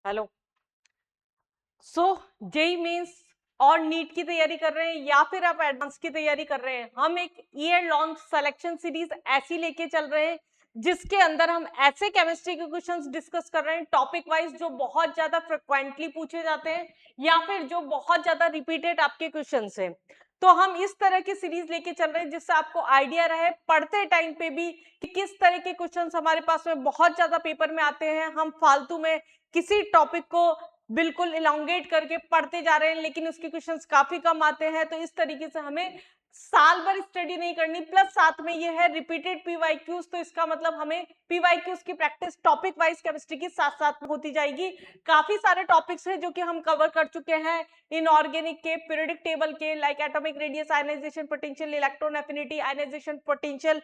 Hello. सो JEE mains और NEET की तैयारी कर रहे हैं या फिर आप एडवांस की तैयारी कर रहे हैं, हम एक ईयर लॉन्ग सिलेक्शन सीरीज ऐसी लेके चल रहे हैं जिसके अंदर हम ऐसे केमिस्ट्री के क्वेश्चंस डिस्कस कर रहे हैं टॉपिक वाइज जो बहुत ज्यादा फ्रिक्वेंटली पूछे जाते हैं या फिर जो बहुत ज्यादा रिपीटेड आपके क्वेश्चंस हैं। तो हम इस तरह की सीरीज लेके चल रहे हैं जिससे आपको आइडिया रहे पढ़ते टाइम पे भी कि किस तरह के क्वेश्चंस हमारे पास में बहुत ज्यादा पेपर में आते हैं। हम फालतू में किसी टॉपिक को बिल्कुल इलांगेट करके पढ़ते जा रहे हैं लेकिन उसके क्वेश्चंस काफी कम आते हैं। तो इस तरीके से हमें साल भर स्टडी नहीं करनी, प्लस साथ में ये है रिपीटेड पीवाईक्यूज। तो इसका मतलब हमें पीवाईक्यूज की प्रैक्टिस टॉपिक वाइज केमिस्ट्री की साथ साथ होती जाएगी। काफी सारे टॉपिक्स हैं जो कि हम कवर कर चुके हैं इनऑर्गेनिक के, पीरियोडिक टेबल के, like atomic radius, ionisation potential, electron affinity, ionisation potential,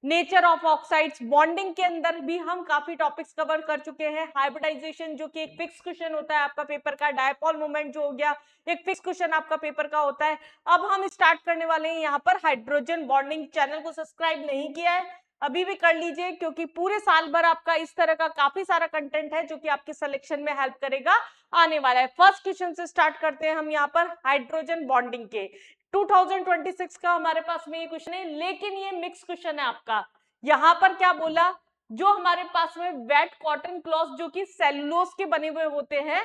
nature of oxides, bonding के अंदर भी हम काफी टॉपिक्स कवर कर चुके हैं। हाइब्रिडाइजेशन जो कि एक फिक्स क्वेश्चन होता है आपका पेपर का, डायपोल मोमेंट जो हो गया एक फिक्स क्वेश्चन आपका पेपर का होता है। अब हम स्टार्ट करने वाले हैं यहाँ पर हाइड्रोजन बॉन्डिंग। चैनल को सब्सक्राइब नहीं किया है अभी भी कर लीजिए, क्योंकि पूरे साल भर आपका इस तरह का काफी सारा कंटेंट है जो कि आपके सिलेक्शन में हेल्प करेगा आने वाला है। फर्स्ट क्वेश्चन से स्टार्ट करते हैं हम यहाँ पर हाइड्रोजन बॉन्डिंग के। 2026 का हमारे पास में ये क्वेश्चन है, लेकिन ये मिक्स क्वेश्चन है आपका। यहाँ पर क्या बोला, जो हमारे पास में वेट कॉटन क्लॉथ जो कि सेलुलोज के बने हुए होते हैं,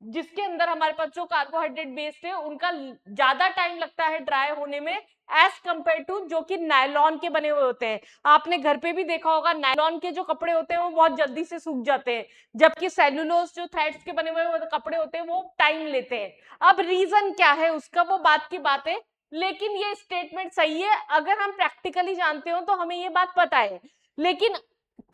जिसके अंदर हमारे पास जो कार्बोहाइड्रेट बेस्ड है उनका ज्यादा टाइम लगता है ड्राई होने में एज कंपेयर टू जो कि नायलॉन के बने हुए होते हैं। आपने घर पे भी देखा होगा नायलॉन के जो कपड़े होते हैं वो बहुत जल्दी से सूख जाते हैं, जबकि सेलुलोज जो थ्रेड्स के बने हुए कपड़े होते हैं वो टाइम लेते हैं। अब रीजन क्या है उसका वो बात की बात है, लेकिन ये स्टेटमेंट सही है। अगर हम प्रैक्टिकली जानते हो तो हमें ये बात पता है, लेकिन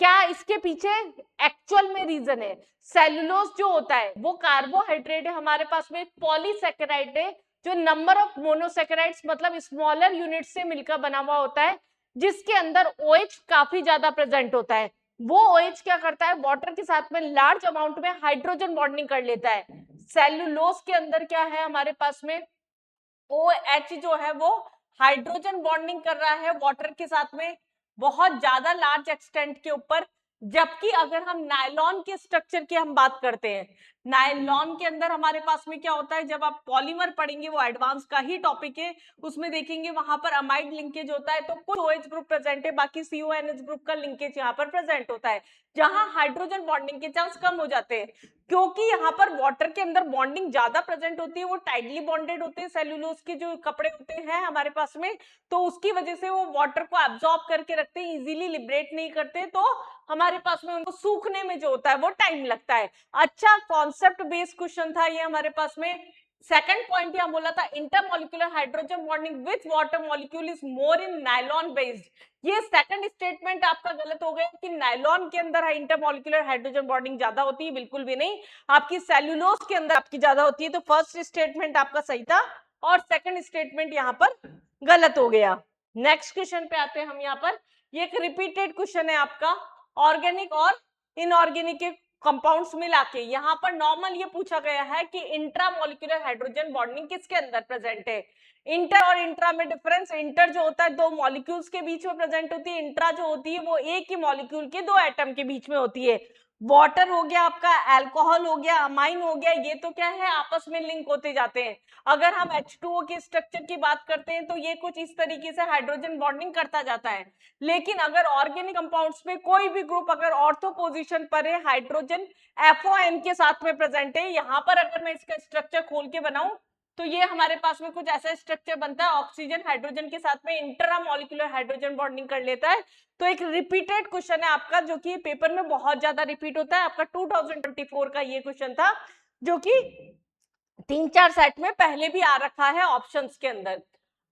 क्या इसके पीछे एक्चुअल में रीजन है। सेलुलोज जो होता है वो कार्बोहाइड्रेट है हमारे पास में, पॉलीसेकेराइड है जो नंबर ऑफ मोनोसेकेराइड्स मतलब स्मॉलर यूनिट से मिलकर बना हुआ होता है, जिसके अंदर OH काफी ज्यादा प्रेजेंट होता है। वो OH क्या करता है, वाटर के साथ में लार्ज अमाउंट में हाइड्रोजन बॉन्डिंग कर लेता है। सेलुलोज के अंदर क्या है हमारे पास में, OH जो है वो हाइड्रोजन बॉन्डिंग कर रहा है वाटर के साथ में बहुत ज्यादा लार्ज एक्सटेंट के ऊपर। जबकि अगर हम नायलॉन के स्ट्रक्चर की हम बात करते हैं, नायलॉन के अंदर हमारे पास में क्या होता है, जब आप पॉलीमर पढ़ेंगे वो एडवांस का ही टॉपिक है, उसमें देखेंगे वहां पर अमाइड लिंकेज होता है तो कुछ OH ग्रुप प्रेजेंट है, बाकी CONH ग्रुप का लिंकेज यहाँ पर प्रेजेंट होता है, जहां हाइड्रोजन बॉन्डिंग के चांस कम हो जाते हैं। क्योंकि यहाँ पर वाटर के अंदर बॉन्डिंग ज्यादा प्रेजेंट होती है, वो टाइटली बॉन्डेड होते हैं, सेल्यूलोज के जो कपड़े होते हैं हमारे पास में, तो उसकी वजह से वो वाटर को एब्जॉर्ब करके रखते हैं, इजीली लिबरेट नहीं करते, तो हमारे पास में उनको सूखने में जो होता है वो टाइम लगता है। अच्छा कॉन्सेप्ट बेस्ड क्वेश्चन था ये हमारे पास में। सेकंड पॉइंट यहाँ बोला था intermolecular hydrogen bonding with water molecule is more in nylon based. ये सेकंड स्टेटमेंट आपका गलत हो गया कि नायलॉन के अंदर इंटरमोलिकुलर हाइड्रोजन बॉन्डिंग ज्यादा होती है, बिल्कुल भी नहीं, आपकी सेल्यूलोज के अंदर आपकी ज्यादा होती है। तो फर्स्ट स्टेटमेंट आपका सही था और सेकंड स्टेटमेंट यहाँ पर गलत हो गया। नेक्स्ट क्वेश्चन पे आते हैं हम यहाँ पर। ये एक रिपीटेड क्वेश्चन है आपका, ऑर्गेनिक और इनऑर्गेनिक के कंपाउंड्स मिला के। यहाँ पर नॉर्मल ये पूछा गया है कि इंट्रामोलिकुलर हाइड्रोजन बॉन्डिंग किसके अंदर प्रेजेंट है। इंटर और इंट्रा में डिफरेंस, इंटर जो होता है दो मॉलिक्यूल्स के बीच में प्रेजेंट होती है, इंट्रा जो होती है वो एक ही मॉलिक्यूल के दो एटम के बीच में होती है। वाटर हो गया आपका, अल्कोहल हो गया, अमाइन हो गया, ये तो क्या है आपस में लिंक होते जाते हैं। अगर हम H2O के स्ट्रक्चर की बात करते हैं तो ये कुछ इस तरीके से हाइड्रोजन बॉन्डिंग करता जाता है। लेकिन अगर ऑर्गेनिक कंपाउंड्स में कोई भी ग्रुप अगर ऑर्थो पोजीशन पर है, हाइड्रोजन FON के साथ में प्रेजेंट है, यहाँ पर अगर मैं इसका स्ट्रक्चर खोल के बनाऊं तो ये हमारे पास में कुछ ऐसा स्ट्रक्चर बनता है, ऑक्सीजन हाइड्रोजन के साथ में इंट्रामोलिकुलर हाइड्रोजन बॉन्डिंग कर लेता है। तो एक रिपीटेड क्वेश्चन है आपका जो कि पेपर में बहुत ज्यादा रिपीट होता है। आपका 2024 का ये क्वेश्चन था जो कि 3-4 सेट में पहले भी आ रखा है ऑप्शंस के अंदर।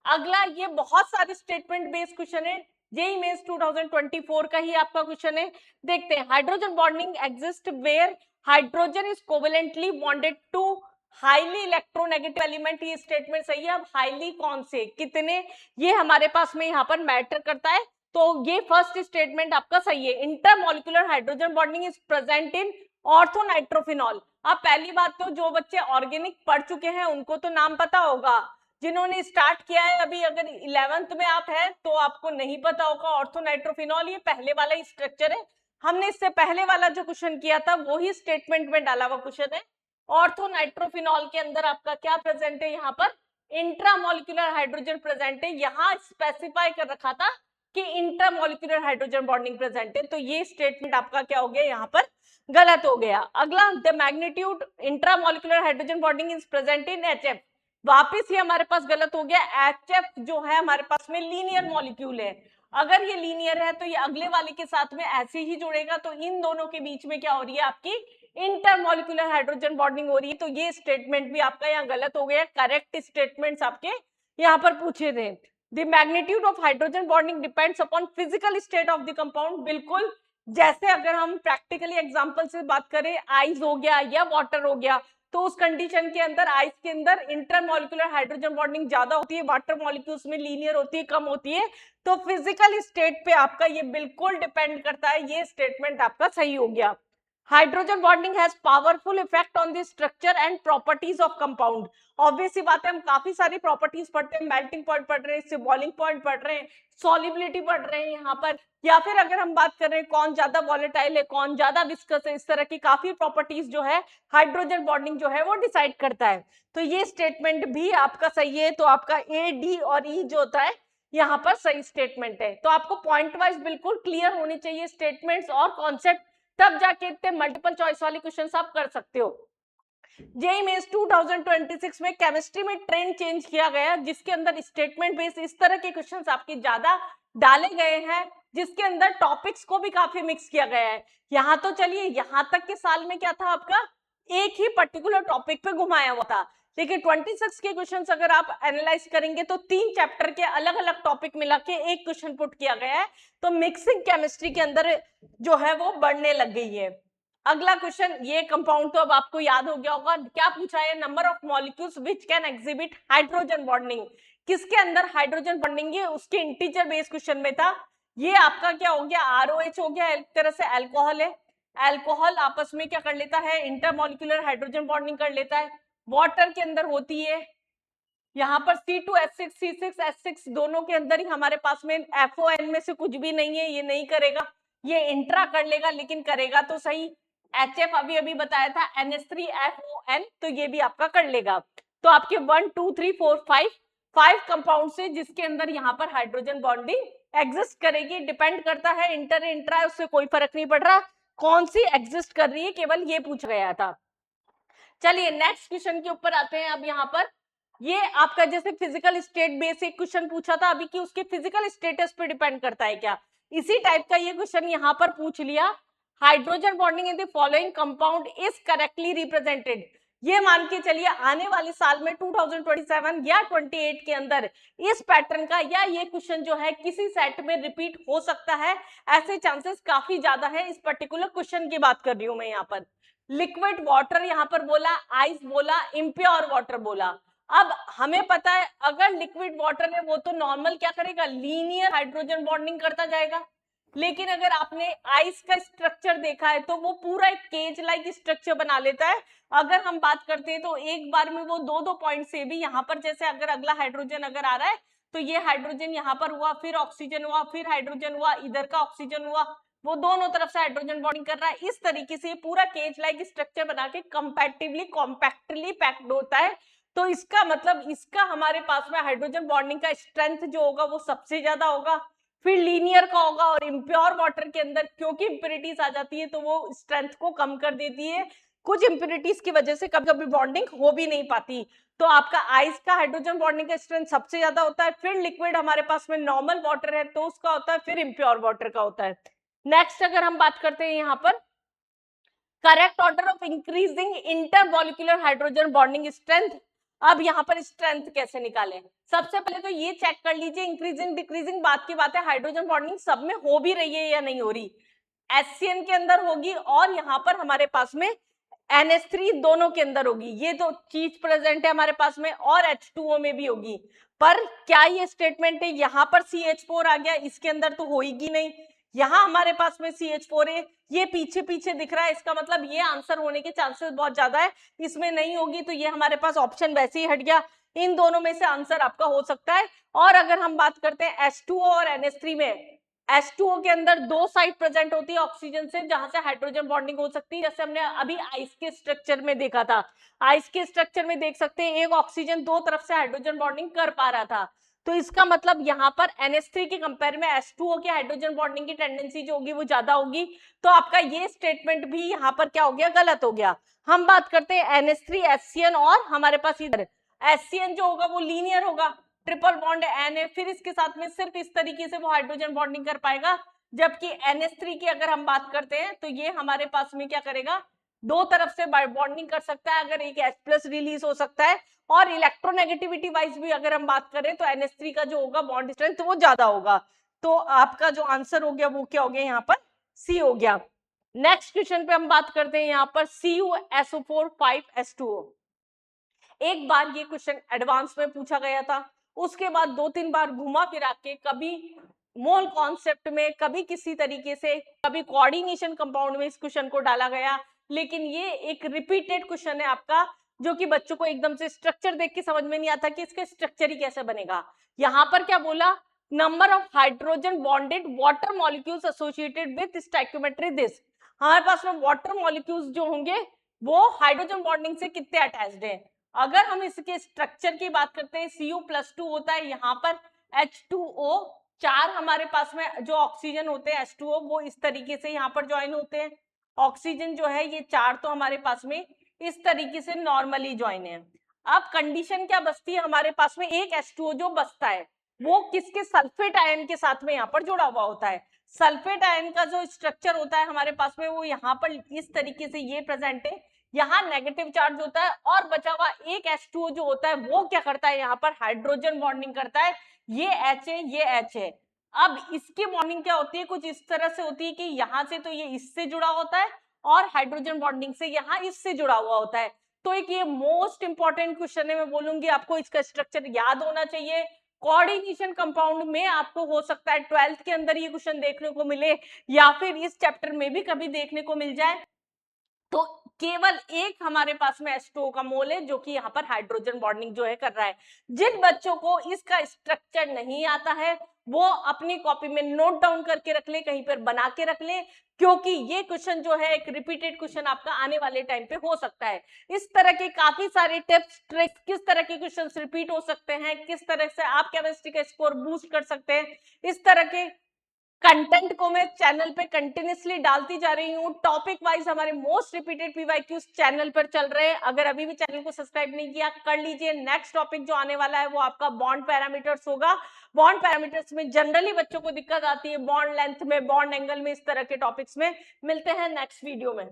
अगला ये बहुत सारे स्टेटमेंट बेस्ड क्वेश्चन है, जेईई मेंस 2024 का ही आपका क्वेश्चन है। देखते हैं, hydrogen bonding exist where hydrogen is covalently bonded to highly electronegative element. ये स्टेटमेंट सही है। अब हाईली कौन से कितने, ये हमारे पास में यहाँ पर मैटर करता है। तो ये फर्स्ट स्टेटमेंट आपका सही है, intermolecular hydrogen bonding is present in orthonitrophenol. अब पहली बात तो जो बच्चे ऑर्गेनिक पढ़ चुके हैं उनको तो नाम पता होगा, जिन्होंने स्टार्ट किया है अभी अगर 11th में आप हैं तो आपको नहीं पता होगा ऑर्थोनाइट्रोफिनॉल, ये पहले वाला ही स्ट्रक्चर है। हमने इससे पहले वाला जो क्वेश्चन किया था वही स्टेटमेंट में डाला हुआ क्वेश्चन है। ऑर्थो नाइट्रोफिनॉल के अंदर आपका क्या प्रेजेंट है, यहाँ पर इंट्रामोलिकुलर हाइड्रोजन प्रेजेंट है। यहाँ स्पेसिफाई कर रखा था कि इंट्रामोलिकुलर हाइड्रोजन बॉन्डिंग प्रेजेंट है, तो ये स्टेटमेंट आपका क्या हो गया, यहाँ पर गलत हो गया। अगला, the magnitude intramolecular hydrogen bonding is present in HF, वापिस ये हमारे पास गलत हो गया। HF जो है हमारे पास में लीनियर मॉलिक्यूल है, अगर ये लीनियर है तो ये अगले वाले के साथ में ऐसे ही जुड़ेगा, तो इन दोनों के बीच में क्या हो रही है, आपकी इंटरमोलिकुलर हाइड्रोजन बॉन्डिंग हो रही है। तो ये स्टेटमेंट भी आपका यहाँ गलत हो गया। करेक्ट स्टेटमेंट्स आपके यहाँ पर पूछे थे। The magnitude of hydrogen bonding depends upon physical state of the compound, बिल्कुल जैसे अगर हम प्रैक्टिकली एग्जांपल से बात करें, आइस हो गया या वाटर हो गया, तो उस कंडीशन के अंदर आइस के अंदर इंटरमोलिकुलर हाइड्रोजन बॉन्डिंग ज्यादा होती है, वाटर मॉलिक्यूल्स में लीनियर होती है, कम होती है। तो फिजिकल स्टेट पे आपका ये बिल्कुल डिपेंड करता है, ये स्टेटमेंट आपका सही हो गया। Hydrogen bonding has powerful effect on the structure and properties of compound. Obvious सी बात है, हम काफी सारी प्रॉपर्टीज पढ़ते हैं, मेल्टिंग पॉइंट पढ़ रहे हैं, बॉइलिंग पॉइंट पढ़ रहे हैं, सॉल्युबिलिटी पढ़ रहे हैं यहाँ पर, या फिर अगर हम बात कर रहे हैं कौन ज्यादा वॉलेटाइल है, कौन ज्यादा विस्कस है, इस तरह की काफी प्रॉपर्टीज जो है हाइड्रोजन बॉन्डिंग जो है वो डिसाइड करता है। तो ये स्टेटमेंट भी आपका सही है। तो आपका A, D और E जो होता है यहाँ पर सही स्टेटमेंट है। तो आपको पॉइंट वाइज बिल्कुल क्लियर होनी चाहिए स्टेटमेंट्स और कॉन्सेप्ट, तब जाके इतने मल्टीपल चॉइस वाले क्वेश्चन आप कर सकते हो। जेईई मेंस 2026 में केमिस्ट्री में ट्रेंड चेंज किया गया, जिसके अंदर स्टेटमेंट बेस्ड इस तरह के क्वेश्चंस आपके ज्यादा डाले गए हैं, जिसके अंदर टॉपिक्स को भी काफी मिक्स किया गया है। यहाँ तो चलिए, यहाँ तक के साल में क्या था आपका, एक ही पर्टिकुलर टॉपिक पे घुमाया हुआ था, लेकिन 26 के क्वेश्चंस अगर आप एनालाइज करेंगे तो 3 चैप्टर के अलग अलग टॉपिक मिला के एक क्वेश्चन पुट किया गया है। तो मिक्सिंग केमिस्ट्री के अंदर जो है वो बढ़ने लग गई है। अगला क्वेश्चन, ये कंपाउंड तो अब आपको याद हो गया होगा, क्या पूछा है, number of molecules which can exhibit hydrogen bonding, किसके अंदर हाइड्रोजन बॉन्डिंग है, उसके इंटीजर बेस्ड क्वेश्चन में था। ये आपका क्या हो गया, ROH हो गया, एक तरह से अल्कोहल है। अल्कोहल आपस में क्या कर लेता है, इंटरमोलिकुलर हाइड्रोजन बॉन्डिंग कर लेता है। वाटर के अंदर होती है यहाँ पर C2H6 C6H6 दोनों के अंदर ही हमारे पास में FON में से कुछ भी नहीं है, ये नहीं करेगा, ये इंट्रा कर लेगा, लेकिन करेगा तो सही। HF अभी अभी बताया था NH3FON, तो ये भी आपका कर लेगा। तो आपके 1 2 3 4 5 कंपाउंड से जिसके अंदर यहाँ पर हाइड्रोजन बॉन्डिंग एग्जिस्ट करेगी, डिपेंड करता है इंटर इंट्रा, उससे कोई फर्क नहीं पड़ रहा कौन सी एग्जिस्ट कर रही है, केवल ये पूछा गया था। चलिए नेक्स्ट क्वेश्चन के ऊपर आते हैं। अब यहाँ पर ये आपका जैसे फिजिकल स्टेट बेस एक क्वेश्चन पूछा था अभी कि उसके फिजिकल स्टेटस पे डिपेंड करता है क्या, इसी टाइप का ये क्वेश्चन यहाँ पर पूछ लिया। Hydrogen bonding in the following compound is correctly represented, ये मान के चलिए आने वाले साल में 2027 या 28 के अंदर इस पैटर्न का या ये क्वेश्चन जो है किसी सेट में रिपीट हो सकता है, ऐसे चांसेस काफी ज्यादा है। इस पर्टिकुलर क्वेश्चन की बात कर रही हूं मैं यहाँ पर। लिक्विड वाटर यहाँ पर बोला, आइस बोला, इम्प्योर वाटर बोला। अब हमें पता है अगर लिक्विड वाटर है वो तो नॉर्मल क्या करेगा, लीनियर हाइड्रोजन बॉन्डिंग करता जाएगा, लेकिन अगर आपने आइस का स्ट्रक्चर देखा है तो वो पूरा एक केज लाइक स्ट्रक्चर बना लेता है। अगर हम बात करते हैं तो एक बार में वो दो पॉइंट से भी यहाँ पर जैसे अगर अगला हाइड्रोजन अगर आ रहा है तो ये हाइड्रोजन यहाँ पर हुआ, फिर ऑक्सीजन हुआ, फिर हाइड्रोजन हुआ, इधर का ऑक्सीजन हुआ, वो दोनों तरफ से हाइड्रोजन बॉन्डिंग कर रहा है। इस तरीके से पूरा केज लाइक स्ट्रक्चर बना के कंपैरेटिवली कॉम्पैक्टली पैक्ड होता है। तो इसका मतलब इसका हमारे पास में हाइड्रोजन बॉन्डिंग का स्ट्रेंथ जो होगा वो सबसे ज्यादा होगा, फिर लीनियर का होगा, और इम्प्योर वाटर के अंदर क्योंकि इंप्योरिटीज आ जाती है तो वो स्ट्रेंथ को कम कर देती है, कुछ इंप्योरिटीज की वजह से कभी कभी बॉन्डिंग हो भी नहीं पाती। तो आपका आइस का हाइड्रोजन बॉन्डिंग का स्ट्रेंथ सबसे ज्यादा होता है, फिर लिक्विड हमारे पास में नॉर्मल वाटर है तो उसका होता है, फिर इम्प्योर वाटर का होता है। नेक्स्ट अगर हम बात करते हैं यहाँ पर correct order of increasing intermolecular hydrogen bonding strength. अब यहाँ पर स्ट्रेंथ कैसे निकालें, सबसे पहले तो ये चेक कर लीजिए, इंक्रीजिंग डिक्रीजिंग बात की बात है, हाइड्रोजन बॉन्डिंग सब में हो भी रही है या नहीं हो रही। HCN के अंदर होगी और यहाँ पर हमारे पास में NH3 दोनों के अंदर होगी, ये तो चीज प्रेजेंट है हमारे पास में, और H2O में भी होगी। पर क्या ये स्टेटमेंट है यहाँ पर CH4 आ गया, इसके अंदर तो होगी नहीं, यहाँ हमारे पास में CH4 है, ये पीछे पीछे दिख रहा है, इसका मतलब ये आंसर होने के चांसेस बहुत ज्यादा है, इसमें नहीं होगी, तो ये हमारे पास ऑप्शन वैसे ही हट गया। इन दोनों में से आंसर आपका हो सकता है। और अगर हम बात करते हैं H2O और NH3 में, H2O के अंदर दो साइड प्रेजेंट होती है ऑक्सीजन से, जहां से हाइड्रोजन बॉन्डिंग हो सकती है, जैसे हमने अभी आइस के स्ट्रक्चर में देखा था। आइस के स्ट्रक्चर में देख सकते हैं एक ऑक्सीजन दो तरफ से हाइड्रोजन बॉन्डिंग कर पा रहा था। तो इसका मतलब यहाँ पर NH3 के कंपेयर में H2O की हाइड्रोजन बॉन्डिंग की टेंडेंसी जो होगी वो ज्यादा होगी। तो आपका ये स्टेटमेंट भी यहाँ पर क्या हो गया, गलत हो गया। हम बात करते हैं NH3 HCN, और हमारे पास इधर HCN जो होगा वो लीनियर होगा, ट्रिपल बॉन्ड एन है, फिर इसके साथ में सिर्फ इस तरीके से वो हाइड्रोजन बॉन्डिंग कर पाएगा। जबकि NH3 की अगर हम बात करते हैं तो ये हमारे पास में क्या करेगा, दो तरफ से बॉन्डिंग कर सकता है, अगर एक H+ रिलीज हो सकता है। और इलेक्ट्रोनेगेटिविटी वाइज भी अगर हम बात करें तो NH3 का जो होगा बॉन्ड स्ट्रेंथ वो ज्यादा होगा। तो आपका जो आंसर हो गया वो क्या हो गया, यहाँ पर सी हो गया। नेक्स्ट क्वेश्चन पे हम बात करते हैं यहाँ पर CuSO4 5H2O। एक बार ये क्वेश्चन एडवांस में पूछा गया था, उसके बाद दो तीन बार घुमा फिरा के, कभी मोल कॉन्सेप्ट में, कभी किसी तरीके से, कभी कोऑर्डिनेशन कंपाउंड में इस क्वेश्चन को डाला गया। लेकिन ये एक रिपीटेड क्वेश्चन है आपका, जो कि बच्चों को एकदम से स्ट्रक्चर देख के समझ में नहीं आता कि इसका स्ट्रक्चर ही कैसे बनेगा। यहाँ पर क्या बोला, number of hydrogen bonded water molecules associated with stoichiometry this. हमारे पास में वाटर मॉलिक्यूल्स जो होंगे वो हाइड्रोजन बॉन्डिंग से कितने अटैच्ड हैं। अगर हम इसके स्ट्रक्चर की बात करते हैं, Cu+2 होता है, यहाँ पर H2O, चार हमारे पास में जो ऑक्सीजन होते हैं H2O वो इस तरीके से यहाँ पर ज्वाइन होते हैं। ऑक्सीजन जो है ये चार तो हमारे पास में इस तरीके से नॉर्मली ज्वाइन है। अब कंडीशन क्या बचती है हमारे पास में, एक H2O जो बचता है वो किसके, सल्फेट आयन के साथ में यहाँ पर जुड़ा हुआ होता है। सल्फेट आयन का जो स्ट्रक्चर होता है हमारे पास में वो यहाँ पर इस तरीके से ये प्रेजेंट है, यहाँ नेगेटिव चार्ज होता है, और बचा हुआ एक H2O जो होता है वो क्या करता है, यहाँ पर हाइड्रोजन बॉन्डिंग करता है। ये H है, ये H है। अब इसकी बॉन्डिंग क्या होती है, कुछ इस तरह से होती है कि यहाँ से तो ये इससे जुड़ा होता है, और हाइड्रोजन बॉन्डिंग से यहाँ इससे जुड़ा हुआ होता है। तो एक ये मोस्ट इंपॉर्टेंट क्वेश्चन है, मैं बोलूंगी आपको इसका स्ट्रक्चर याद होना चाहिए। कोऑर्डिनेशन कंपाउंड में आपको हो सकता है 12th के अंदर ये क्वेश्चन देखने को मिले, या फिर इस चैप्टर में भी कभी देखने को मिल जाए। तो केवल एक हमारे पास में H2O का मोल है जो कि यहाँ पर हाइड्रोजन बॉन्डिंग जो है कर रहा है। जिन बच्चों को इसका स्ट्रक्चर नहीं आता है वो अपनी कॉपी में नोट डाउन करके रख ले, कहीं पर बना के रख ले, क्योंकि ये क्वेश्चन जो है एक रिपीटेड क्वेश्चन आपका आने वाले टाइम पे हो सकता है। इस तरह के काफी सारे टिप्स ट्रिक्स, किस तरह के क्वेश्चन रिपीट हो सकते हैं, किस तरह से आप केमिस्ट्री का स्कोर बूस्ट कर सकते हैं, इस तरह के कंटेंट को मैं चैनल पे कंटिन्यूसली डालती जा रही हूँ। टॉपिक वाइज हमारे मोस्ट रिपीटेड पीवाईक्यूज चैनल पर चल रहे हैं। अगर अभी भी चैनल को सब्सक्राइब नहीं किया कर लीजिए। नेक्स्ट टॉपिक जो आने वाला है वो आपका बॉन्ड पैरामीटर्स होगा। बॉन्ड पैरामीटर्स में जनरली बच्चों को दिक्कत आती है बॉन्ड लेंथ में, बॉन्ड एंगल में, इस तरह के टॉपिक्स में। मिलते हैं नेक्स्ट वीडियो में।